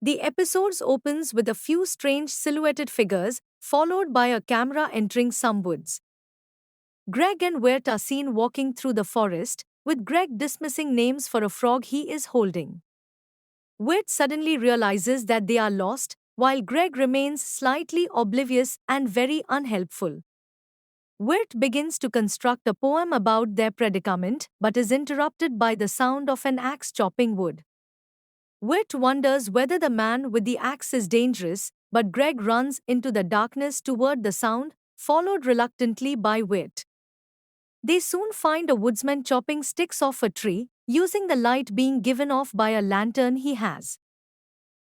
The episode opens with a few strange silhouetted figures, followed by a camera entering some woods. Greg and Wirt are seen walking through the forest, with Greg dismissing names for a frog he is holding. Wirt suddenly realizes that they are lost, while Greg remains slightly oblivious and very unhelpful. Wirt begins to construct a poem about their predicament but is interrupted by the sound of an axe chopping wood. Wirt wonders whether the man with the axe is dangerous, but Greg runs into the darkness toward the sound, followed reluctantly by Wirt. They soon find a woodsman chopping sticks off a tree, using the light being given off by a lantern he has.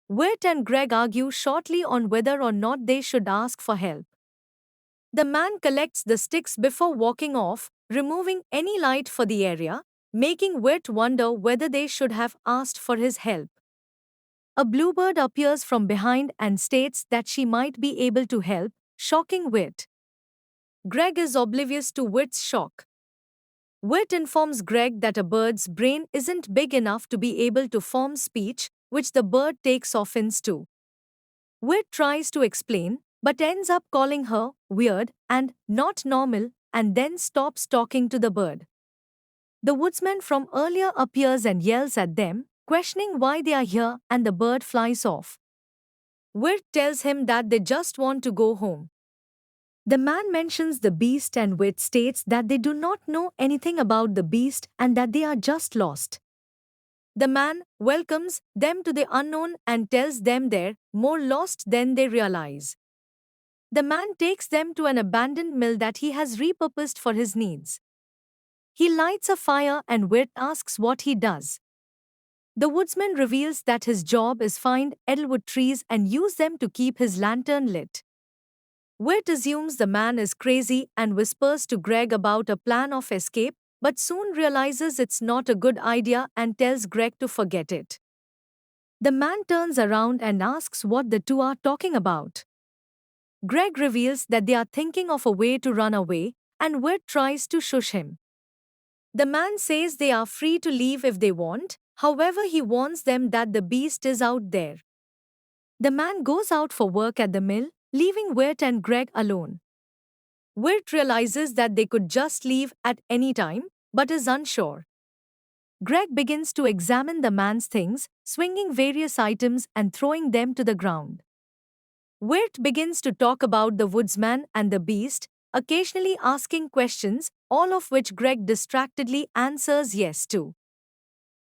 Wirt and Greg argue shortly on whether or not they should ask for help. The man collects the sticks before walking off, removing any light for the area, making Wirt wonder whether they should have asked for his help. A bluebird appears from behind and states that she might be able to help, shocking Wirt. Greg is oblivious to Wirt's shock. Wirt informs Greg that a bird's brain isn't big enough to be able to form speech, which the bird takes offense to. Wirt tries to explain, but ends up calling her weird and not normal, and then stops talking to the bird. The woodsman from earlier appears and yells at them, questioning why they are here, and the bird flies off. Wirt tells him that they just want to go home. The man mentions the beast and Wirt states that they do not know anything about the beast and that they are just lost. The man welcomes them to the unknown and tells them they're more lost than they realize. The man takes them to an abandoned mill that he has repurposed for his needs. He lights a fire and Wirt asks what he does. The woodsman reveals that his job is find edelwood trees and use them to keep his lantern lit. Wirt assumes the man is crazy and whispers to Greg about a plan of escape, but soon realizes it's not a good idea and tells Greg to forget it. The man turns around and asks what the two are talking about. Greg reveals that they are thinking of a way to run away, and Wirt tries to shush him. The man says they are free to leave if they want, however, he warns them that the beast is out there. The man goes out for work at the mill, leaving Wirt and Greg alone. Wirt realizes that they could just leave at any time, but is unsure. Greg begins to examine the man's things, swinging various items and throwing them to the ground. Wirt begins to talk about the woodsman and the beast, occasionally asking questions, all of which Greg distractedly answers yes to.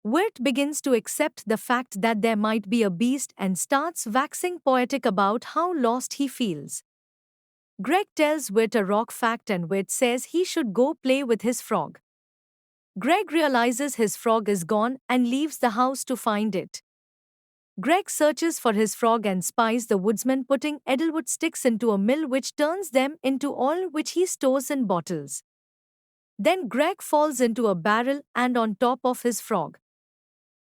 Wirt begins to accept the fact that there might be a beast and starts waxing poetic about how lost he feels. Greg tells Wirt a rock fact and Wirt says he should go play with his frog. Greg realizes his frog is gone and leaves the house to find it. Greg searches for his frog and spies the woodsman putting edelwood sticks into a mill which turns them into oil which he stores in bottles. Then Greg falls into a barrel and on top of his frog.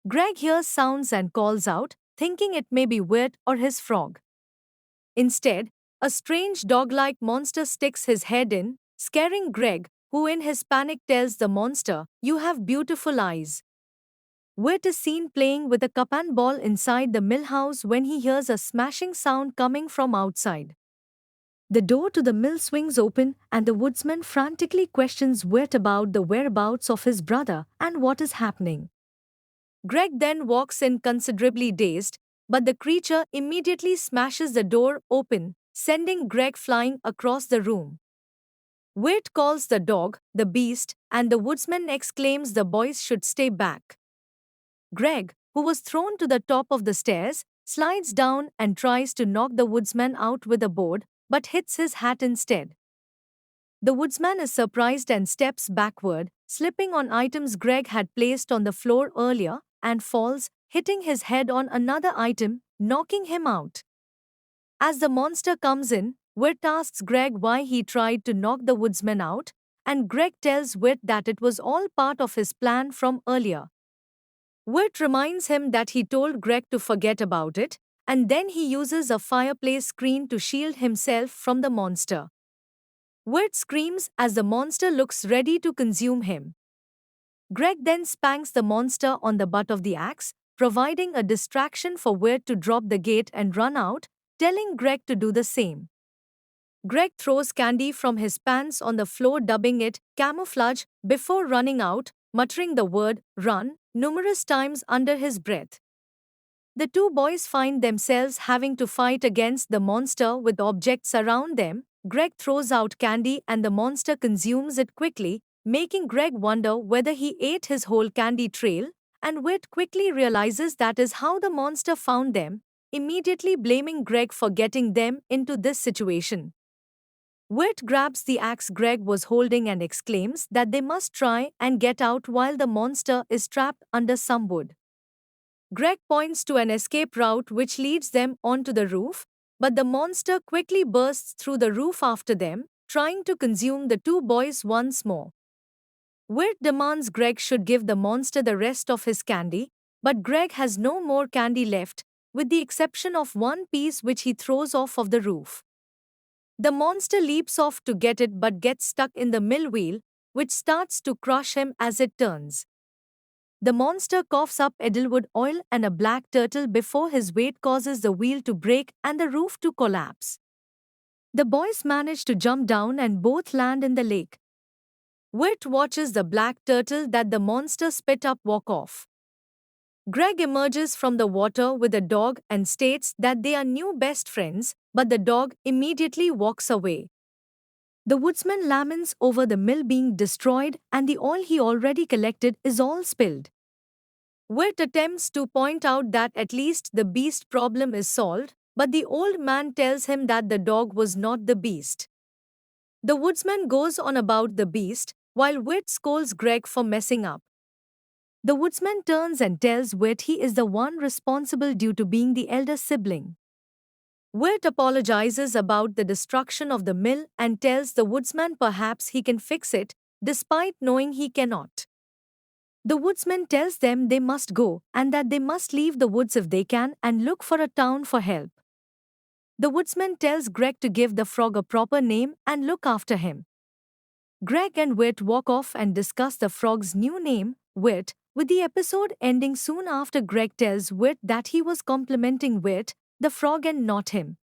Greg hears sounds and calls out, thinking it may be Wirt or his frog. Instead, a strange dog-like monster sticks his head in, scaring Greg, who in his panic tells the monster, "You have beautiful eyes." Wirt is seen playing with a cup and ball inside the mill house when he hears a smashing sound coming from outside. The door to the mill swings open and the woodsman frantically questions Wirt about the whereabouts of his brother and what is happening. Greg then walks in considerably dazed, but the creature immediately smashes the door open, sending Greg flying across the room. Wirt calls the dog, the beast, and the woodsman exclaims the boys should stay back. Greg, who was thrown to the top of the stairs, slides down and tries to knock the woodsman out with a board, but hits his hat instead. The woodsman is surprised and steps backward, slipping on items Greg had placed on the floor earlier, and falls, hitting his head on another item, knocking him out. As the monster comes in, Wirt asks Greg why he tried to knock the woodsman out, and Greg tells Wirt that it was all part of his plan from earlier. Wirt reminds him that he told Greg to forget about it, and then he uses a fireplace screen to shield himself from the monster. Wirt screams as the monster looks ready to consume him. Greg then spanks the monster on the butt of the axe, providing a distraction for Wirt to drop the gate and run out, telling Greg to do the same. Greg throws candy from his pants on the floor, dubbing it camouflage, before running out, muttering the word run numerous times under his breath. The two boys find themselves having to fight against the monster with objects around them. Greg throws out candy and the monster consumes it quickly, making Greg wonder whether he ate his whole candy trail, and Wirt quickly realizes that is how the monster found them, immediately blaming Greg for getting them into this situation. Wirt grabs the axe Greg was holding and exclaims that they must try and get out while the monster is trapped under some wood. Greg points to an escape route which leads them onto the roof, but the monster quickly bursts through the roof after them, trying to consume the two boys once more. Wirt demands Greg should give the monster the rest of his candy, but Greg has no more candy left, with the exception of one piece which he throws off of the roof. The monster leaps off to get it but gets stuck in the mill wheel, which starts to crush him as it turns. The monster coughs up Edelwood oil and a black turtle before his weight causes the wheel to break and the roof to collapse. The boys manage to jump down and both land in the lake. Wirt watches the black turtle that the monster spit up walk off. Greg emerges from the water with a dog and states that they are new best friends, but the dog immediately walks away. The woodsman laments over the mill being destroyed and the oil he already collected is all spilled. Wirt attempts to point out that at least the beast problem is solved, but the old man tells him that the dog was not the beast. The woodsman goes on about the beast, while Wirt scolds Greg for messing up. The woodsman turns and tells Wirt he is the one responsible due to being the elder sibling. Wirt apologizes about the destruction of the mill and tells the woodsman perhaps he can fix it, despite knowing he cannot. The woodsman tells them they must go and that they must leave the woods if they can and look for a town for help. The woodsman tells Greg to give the frog a proper name and look after him. Greg and Wirt walk off and discuss the frog's new name, Wirt, with the episode ending soon after Greg tells Wirt that he was complimenting Wirt, the frog, and not him.